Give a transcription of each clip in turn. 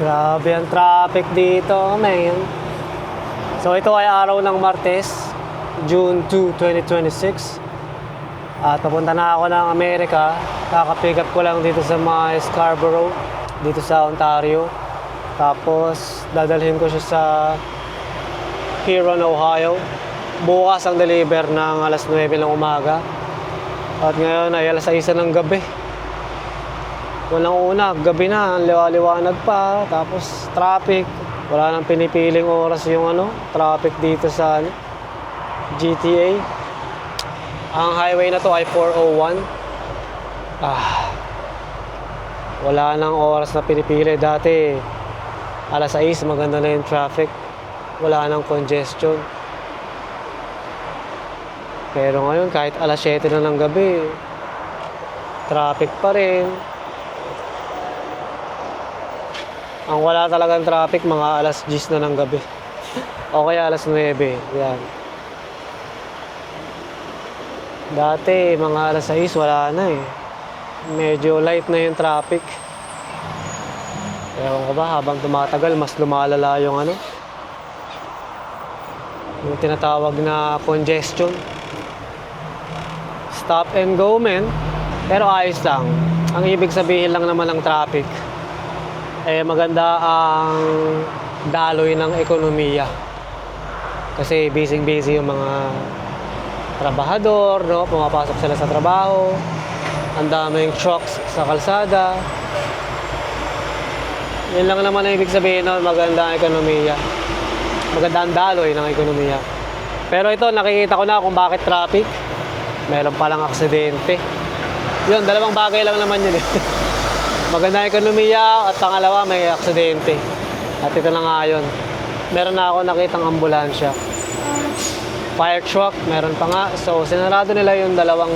Grabe ang traffic dito, man. So ito ay araw ng Martes, June 2, 2026. At papunta na ako ng Amerika. Kaka-pick up ko lang dito sa mga Scarborough, dito sa Ontario. Tapos dadalhin ko siya sa Huron, Ohio. Bukas ang deliver ng alas 9 ng umaga. At ngayon ay alas 6 ng gabi. Walang una, gabi na, liwa-liwanag pa, tapos traffic. Wala nang pinipiling oras yung traffic dito sa GTA. Ang highway na to ay 401. Wala nang oras na pinipili. Dati, alas 6, maganda na yung traffic. Wala nang congestion. Pero ngayon, kahit alas 7 na ng gabi, traffic pa rin. Ang wala talagang traffic, mga alas 10 na ng gabi. O kaya alas 9. Yan. Dati, mga alas 6, wala na eh. Medyo light na yung traffic. Ewan ko ba, habang tumatagal, mas lumalala yung yung tinatawag na congestion. Stop and go, men. Pero ayos lang. Ang ibig sabihin lang naman ng traffic, maganda ang daloy ng ekonomiya. Kasi busy yung mga trabahador, no? Pumapasok sila sa trabaho. Ang daming trucks sa kalsada. Yun lang naman ang ibig sabihin ng maganda ang ekonomiya. Maganda ang daloy ng ekonomiya. Pero ito, nakikita ko na kung bakit traffic. Meron palang aksidente. Yun, dalawang bagay lang naman yun eh. Maganda ang ekonomiya at pangalawa may aksidente. At ito na nga yun. Meron na ako nakitang ambulansya. Fire truck, meron pa nga. So, sinarado nila yung dalawang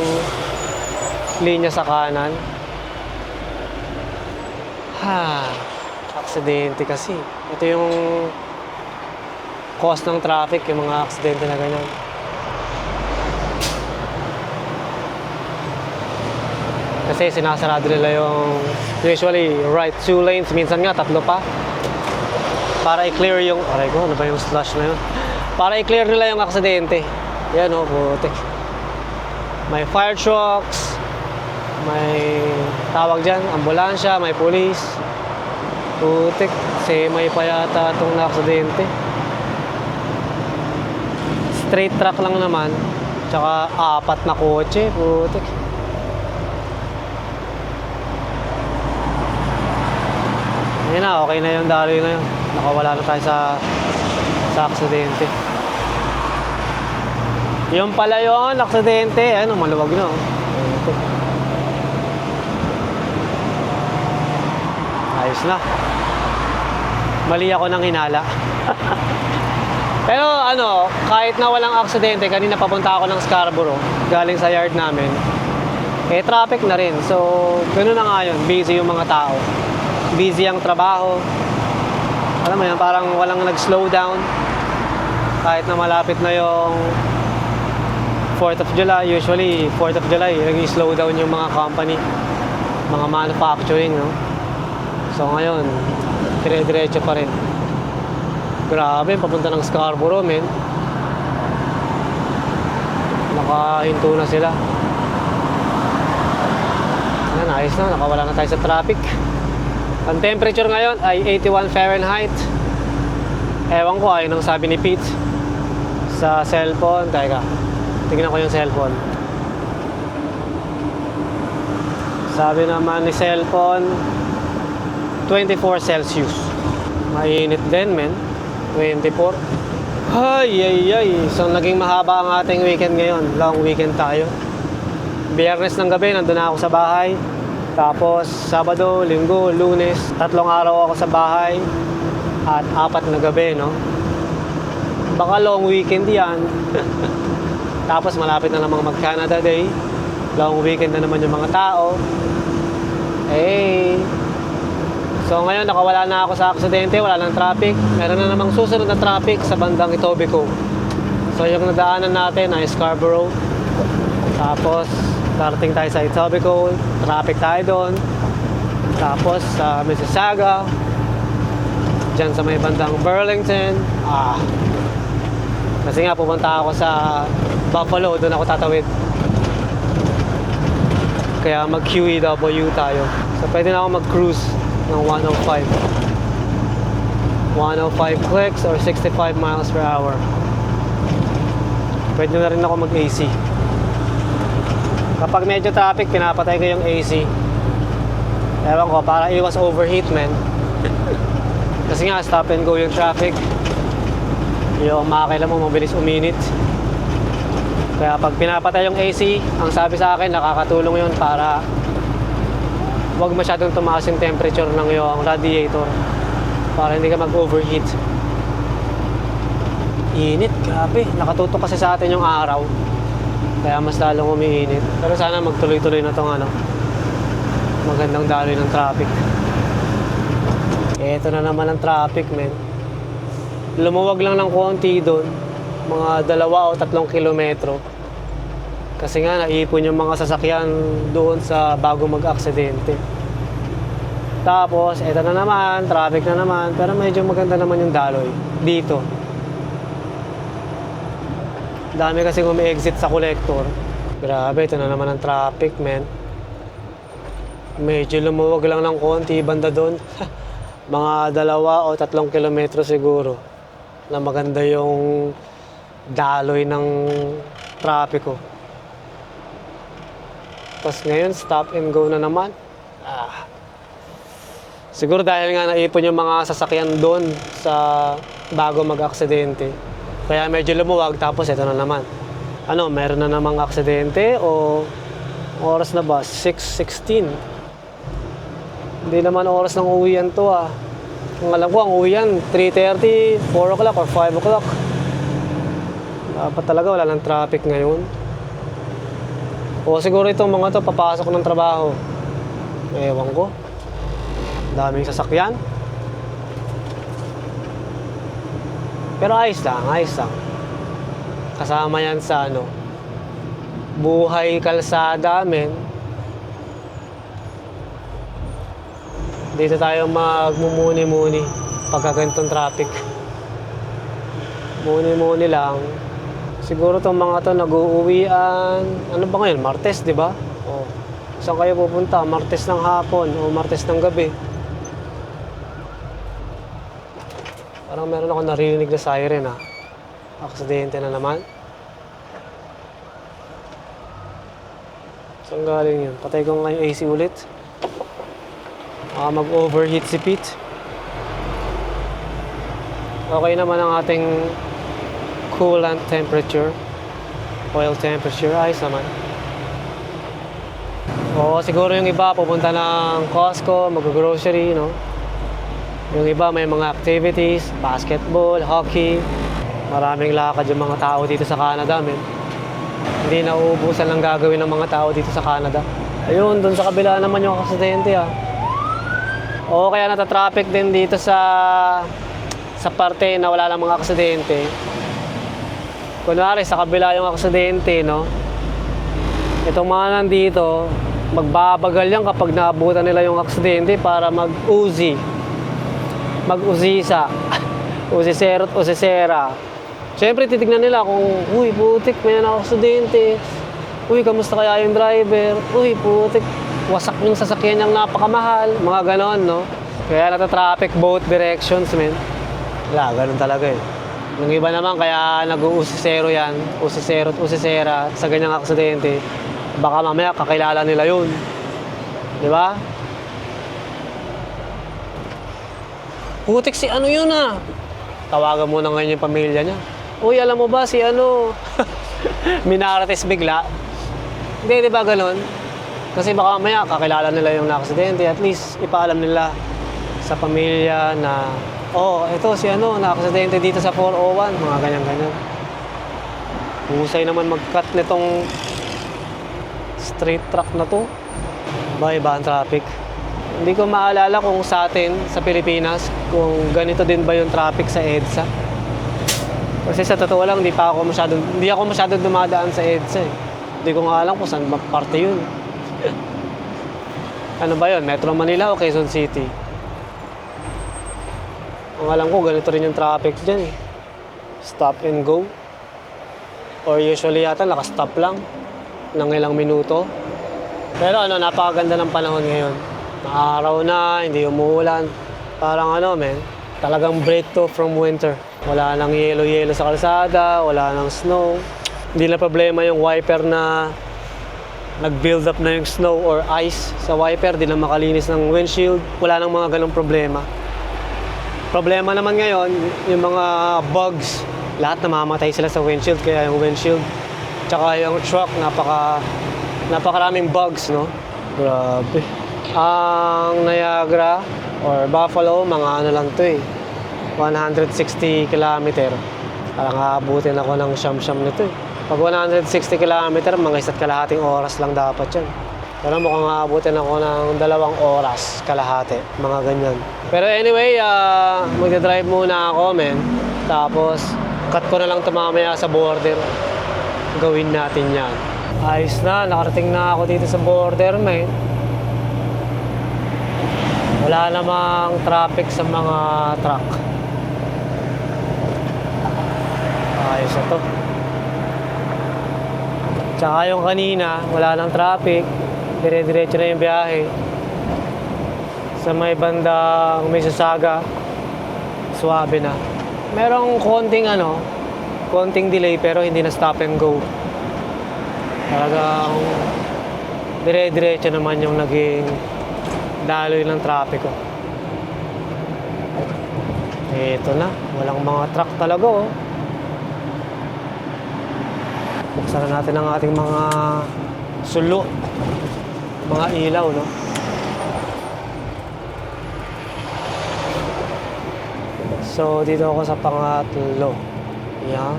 linya sa kanan. Aksidente kasi. Ito yung cause ng traffic, yung mga aksidente na ganyan. Kasi sinasarado nila yung usually right 2 lanes, minsan nga 3 pa. Para i-clear yung, aray ko, ano ba yung slush na yun? Para i-clear nila yung aksidente. Yan o, putik. May fire trucks, may tawag dyan, ambulansya, may police. Putik, may pa yata itong na-aksidente. Straight truck lang naman, tsaka 4 na kotse, putik. Ayun na, okay na yung daloy na yun. Nakawala na tayo sa aksidente. Yung pala yun, aksidente. Ayun, maluwag na. Ayos na. Mali ako ng hinala. Pero kahit na walang aksidente, kanina papunta ako ng Scarborough, galing sa yard namin. Traffic na rin. So, ganoon na nga yun. Busy yung mga tao. Busy ang trabaho. Alam mo yan, parang walang nag-slow down. Kahit na malapit na yung 4th of July. Usually, 4th of July, nag-slow down yung mga company, mga manufacturing, no? So ngayon, dire-diretso pa rin. Grabe, papunta ng Scarborough, men. Nakahinto na sila. Yan, ayos na, nakawala na tayo sa traffic. Ang temperature ngayon ay 81 Fahrenheit. Ewan ko, ayun ang sabi ni Pete sa cellphone. Teka, tignan ko yung cellphone. Sabi naman ni cellphone, 24 Celsius. Mainit din, men. 24. Ay. So, naging mahaba ang ating weekend ngayon. Long weekend tayo. Biyernes ng gabi, nandun na ako sa bahay. Tapos, Sabado, Linggo, Lunes, 3 araw ako sa bahay. At 4 na gabi, no? Baka long weekend yan. Tapos, malapit na namang mag-Canada Day. Long weekend na naman yung mga tao. So, ngayon, nakawala na ako sa aksidente. Wala nang traffic. Meron na namang susunod na traffic sa bandang Etobicoke. So, yung nadaanan natin ay Scarborough. Tapos, darating tayo sa Etobicoke, traffic tayo doon. Tapos sa Mississauga, dyan sa may bandang Burlington. Kasi nga pupunta ako sa Buffalo, doon ako tatawid. Kaya mag QEW tayo. So pwede na ako mag-cruise ng 105. 105 clicks or 65 miles per hour. Pwede na rin ako mag-AC. Kapag medyo traffic, pinapatay ko yung AC. Ewan ko, para iwas overheat, man. Kasi nga, stop and go yung traffic. Yung makakailan mo, mabilis uminit. Kaya pag pinapatay yung AC, ang sabi sa akin, nakakatulong yun para wag masyadong tumaas yung temperature ng yung radiator. Para hindi ka mag-overheat. Init, grabe. Nakatutok kasi sa atin yung araw. Kaya mas lalong umiinit. Pero sana magtuloy-tuloy na tong magandang daloy ng traffic. Ito na naman ang traffic, men. Lumuwag lang ng konti doon. Mga 2 o 3 kilometro. Kasi nga naipon yung mga sasakyan doon sa bago mag-aksidente. Tapos, ito na naman, traffic na naman. Pero medyo maganda naman yung daloy dito. Dami kasi umi-exit sa collector. Grabe, ito na naman ang traffic, men. Medyo lumuwag lang ng konti, banda doon. Mga 2 o 3 kilometro siguro. Na maganda yung daloy ng trapiko. Tapos ngayon, stop and go na naman. Siguro dahil nga naipon yung mga sasakyan doon sa bago mag-aksidente. Kaya medyo lumuwag, tapos ito na naman. Meron na namang aksidente o oras na ba? 6:16. Hindi naman oras ng uwian to Ang alam ko, ang uwian 3:30, 4 o'clock or 5 o'clock. Dapat talaga wala ng traffic ngayon. O siguro itong mga to papasok ng trabaho. Ewan ko. Daming sasakyan. Pero ayos lang. Kasama yan sa buhay kalsada, men. Dito tayo magmumuni-muni pagka ganitong traffic. Muni-muni lang. Siguro itong mga to nag-uuwian. Ano ba ngayon? Martes, di ba? Saan kayo pupunta? Martes ng hapon o Martes ng gabi? Parang meron ako narinig na siren Aksidente na naman. Saan galing yun? Patay ko nga yung AC ulit. Mag-overheat si Pete. Okay naman ang ating coolant temperature. Oil temperature. Ayos naman. Oo, siguro yung iba pupunta ng Costco, mag-grocery, no? Yung iba may mga activities, basketball, hockey. Maraming lakad yung mga tao dito sa Canada, men. Hindi nauubusan ng gagawin ng mga tao dito sa Canada. Ayun, dun sa kabila naman yung aksidente Oo, kaya nata-traffic din dito sa parte na wala lang mga aksidente. Kunwari, sa kabila yung aksidente, no? Itong mga nandito, magbabagal yan kapag naabutan nila yung aksidente para mag-Uzi. Mag-Uzisa. Uzisero at Uzisera. Siyempre, titignan nila kung, uy, putik, may aksidente. Uy, kamusta kaya yung driver? Uy, putik, wasak yung sasakyan niyang napakamahal. Mga ganon, no? Kaya nata-traffic both directions, men. Wala, ganon talaga Yung iba naman, kaya nag-uusisero yan. Usisero at Usisera sa ganyang aksidente. Baka mamaya kakilala nila yun. Di ba? Putik si ano yun Tawagan mo na ngayon yung pamilya niya. Uy, alam mo ba si minarates bigla. Hindi, di ba ganon? Kasi baka mamaya kakilala nila yung nakaksidente. At least ipaalam nila sa pamilya na ito si nakaksidente dito sa 401. Mga ganyan-ganyan. Husay naman mag-cut nitong straight track na to. Iba ang traffic. Hindi ko maalala kung sa atin, sa Pilipinas, kung ganito din ba yung traffic sa EDSA. Kasi sa totoo lang, hindi ako masyadong dumadaan sa EDSA Hindi ko nga alam kung saan parte yun. Ano ba yun? Metro Manila o Quezon City? Ang alam ko, ganito rin yung traffic dyan eh. Stop and go. Or usually yata naka-stop lang ng ilang minuto. Pero ano, napakaganda ng panahon ngayon. Araw na, hindi umuulan. Parang ano, men, talagang breakthrough from winter. Wala nang yelo-yelo sa kalsada, wala nang snow. Hindi na problema yung wiper na nag-build up na yung snow or ice sa wiper, di na makalinis ng windshield. Wala nang mga ganong problema. Problema naman ngayon, yung mga bugs. Lahat namamatay sila sa windshield, kaya yung windshield tsaka yung truck, napakaraming bugs, no? Grabe. Ang Niagara or Buffalo, mga ano lang to eh. 160 kilometer. Parang aabutin ako ng siyam-siyam nito eh. Pag 160 kilometer, mga 1.5 oras lang dapat yan. Pero mukhang aabutin ako ng 2 oras kalahati, mga ganyan. Pero anyway, magdadrive muna ako, men. Tapos, cut ko na lang ito mamaya sa border. Gawin natin yan. Ayos na, nakarating na ako dito sa border, men. Wala namang traffic sa mga truck. Ayos na to. Tsaka yung kanina, wala nang traffic. Dire-diretso na yung biyahe. Sa may bandang Mississauga, suwabe na. Merong konting delay pero hindi na stop and go. Talagang dire-diretso naman yung naging daloy ng trapiko. Ito na, walang mga truck talaga oh. Buksan na natin ang ating mga sulo, mga ilaw, no? So, dito ako sa pangatlo. Yan.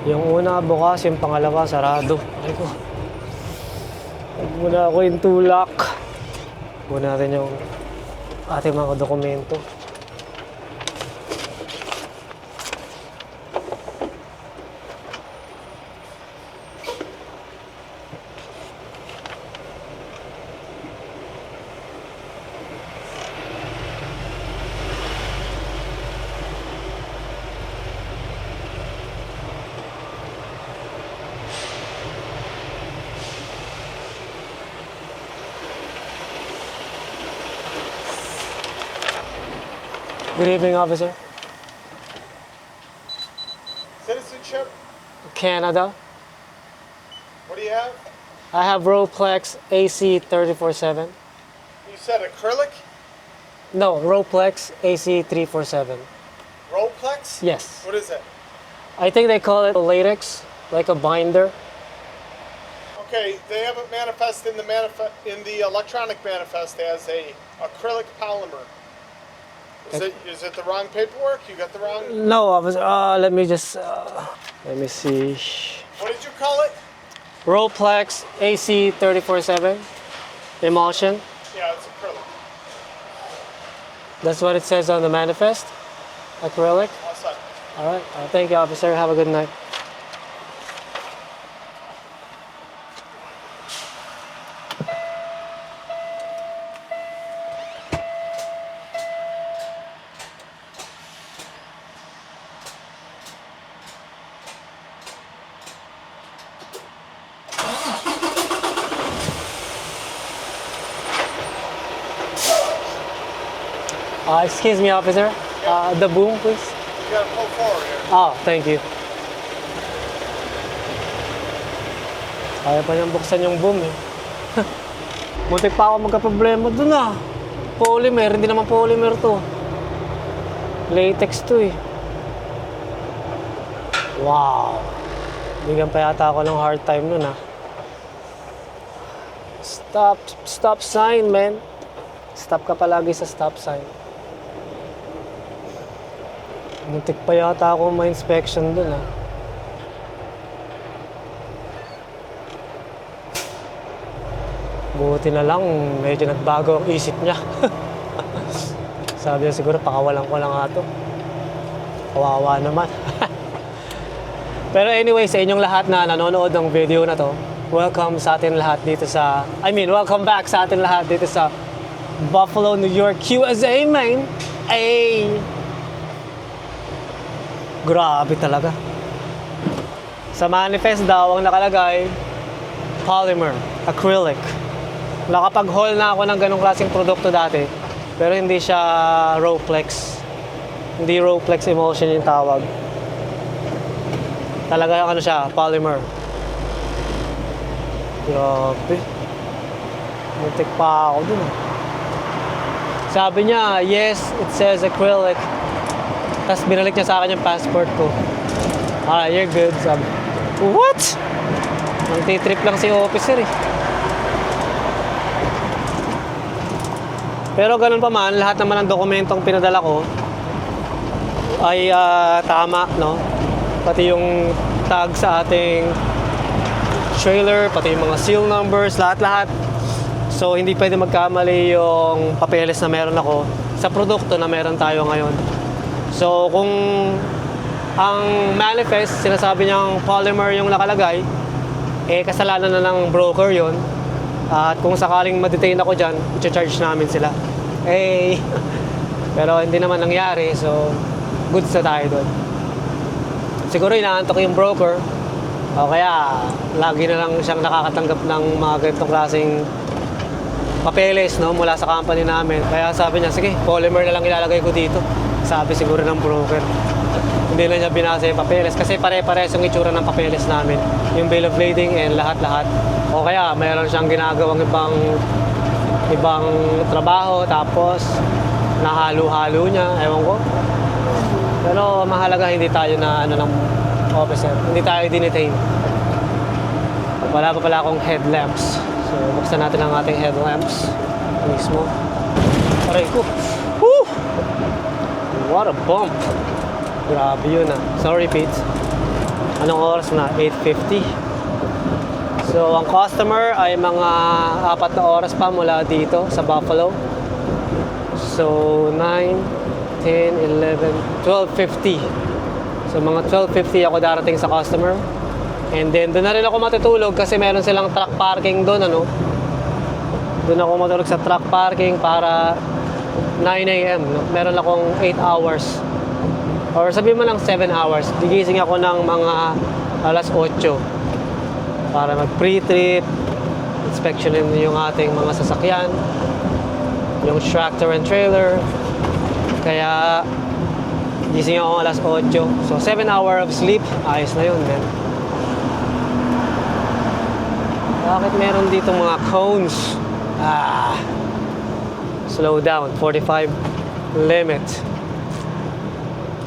Yung una bukas, yung pangalawa sarado. Ay ko. Huwag muna ako yung tulak. Muna natin yung ating mga dokumento. Good evening, officer. Citizenship? Canada. What do you have? I have Roplex AC 34/7. You said acrylic? No, Roplex AC 347. Rolplex? Yes. What is that? I think they call it latex, like a binder. Okay, they have it manifest in the electronic manifest as a acrylic polymer. Is it the wrong paperwork? You got the wrong? No, officer. Let me see. What did you call it? Roplex AC 34/7 emulsion. Yeah, it's acrylic. That's what it says on the manifest. Acrylic. All set. All right. Thank you, officer. Have a good night. Excuse me, officer. The boom, please. You gotta pull forward here. Oh, thank you. Kaya pa niyang buksan yung boom eh. Muntik pa ako magka-problema dun ah. Polymer, hindi naman polymer to. Latex to eh. Wow. Bigyan pa yata ako ng hard time nun ah. Stop sign, man. Stop ka palagi sa stop sign. Muntik pa yata ako ma-inspection dun ah. Buti na lang, medyo nagbago ang isip niya. Sabi niya siguro, pakawalan ko lang nga to. Kawawa naman. Pero anyway, sa inyong lahat na nanonood ng video na to, welcome sa atin lahat dito sa... welcome back sa atin lahat dito sa Buffalo, New York, USA, man. Ay! Grabe talaga. Sa manifest daw, ang nakalagay, polymer, acrylic. Nakapag-haul na ako ng ganong klaseng produkto dati, pero hindi siya Rowflex. Hindi Rowflex emulsion yung tawag. Talaga ano siya, polymer. Grabe. Muntik pa ako dun. Sabi niya, yes, it says acrylic. Tapos binalik niya sa akin yung passport ko. You're good. Sabi, what? Nang titrip lang si officer eh. Pero ganun pa man, lahat naman ng dokumentong pinadala ko ay tama, no? Pati yung tag sa ating trailer, pati yung mga seal numbers, lahat-lahat. So, hindi pwede magkamali yung papeles na meron ako sa produkto na meron tayo ngayon. So, kung ang manifest, sinasabi niyang polymer yung nakalagay, kasalanan na ng broker yon. At kung sakaling ma-detain ako dyan, i-charge namin sila. Pero hindi naman nangyari, so goods na tayo doon. Siguro inaantok yung broker, o kaya lagi na lang siyang nakakatanggap ng mga ganitong klaseng papeles, no, mula sa company namin. Kaya sabi niya, sige, polymer na lang ilalagay ko dito. Sabi siguro ng broker. Hindi na niya binasa yung papeles kasi pare-pares yung itsura ng papeles namin. Yung bill of lading and lahat-lahat. O kaya mayroon siyang ginagawang ibang trabaho tapos nahalo-halo niya. Ewan ko. Pero mahalaga hindi tayo na ng officer. Hindi tayo dinitain. Wala pa pala akong headlamps. So, buksan natin ang ating headlamps. Mismo. Aray ko. Woo! What a bump. Grabe yun ah. Sorry, Pete. Anong oras na? 8:50. So, ang customer ay mga 4 na oras pa mula dito sa Buffalo. So, 9, 10, 11, 12:50. So, mga 12:50 ako darating sa customer. And then, doon na rin ako matutulog kasi meron silang truck parking doon, ano. Doon ako matulog sa truck parking para 9 a.m. No? Meron akong 8 hours. Or sabihin mo lang 7 hours. Gigising ako ng mga alas 8 para mag pre-trip, inspectionin yung ating mga sasakyan, yung tractor and trailer. Kaya gising ako alas 8. So 7 hours of sleep, ayos na yun, man. Bakit meron dito mga cones? Slow down, 45 limit.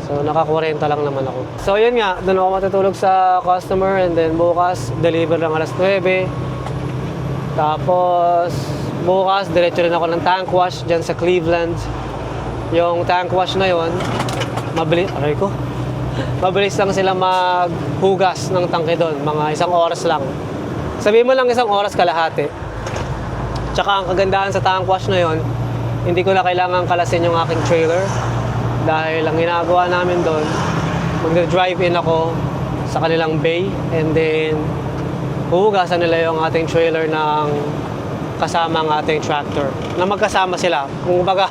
So, naka-40 lang naman ako. So, yun nga, doon ako matutulog sa customer and then bukas, deliver lang alas 9. Tapos, bukas, diretso rin ako ng tank wash dyan sa Cleveland. Yung tank wash na yon, mabilis lang sila maghugas ng tangke doon. Mga 1 oras lang. Sabihin mo lang 1 oras kalahati. Tsaka ang kagandahan sa tank wash na yon, hindi ko na kailangan kalasin yung aking trailer. Dahil ang ginagawa namin doon, mag-drive-in ako sa kanilang bay and then huhugasan nila yung ating trailer ng kasama ang ating tractor. Na magkasama sila. Kumbaga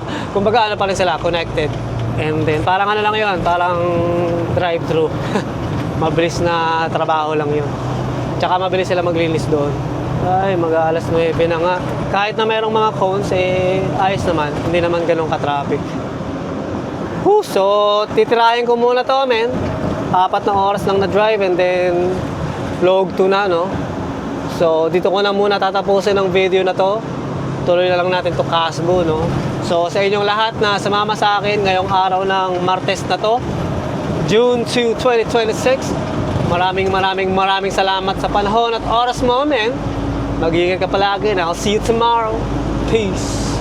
ano pa rin sila, connected. And then parang ano lang yun, parang drive-thru. Mabilis na trabaho lang yun. Tsaka mabilis sila maglinis doon. Ay, mag-alas 9 na nga. Kahit na mayroong mga cones, ayos naman. Hindi naman ganun ka-traffic. So, titirahin ko muna to, men. 4 na oras lang na drive and then vlog 2 na, no? So, dito ko na muna tatapusin ang video na to. Tuloy na lang natin to Casbo, no? So, sa inyong lahat na sumama sa akin ngayong araw ng Martes na to, June 2, 2026, maraming salamat sa panahon at oras mo, men. Mag-iingat ka palagi and I'll see you tomorrow. Peace.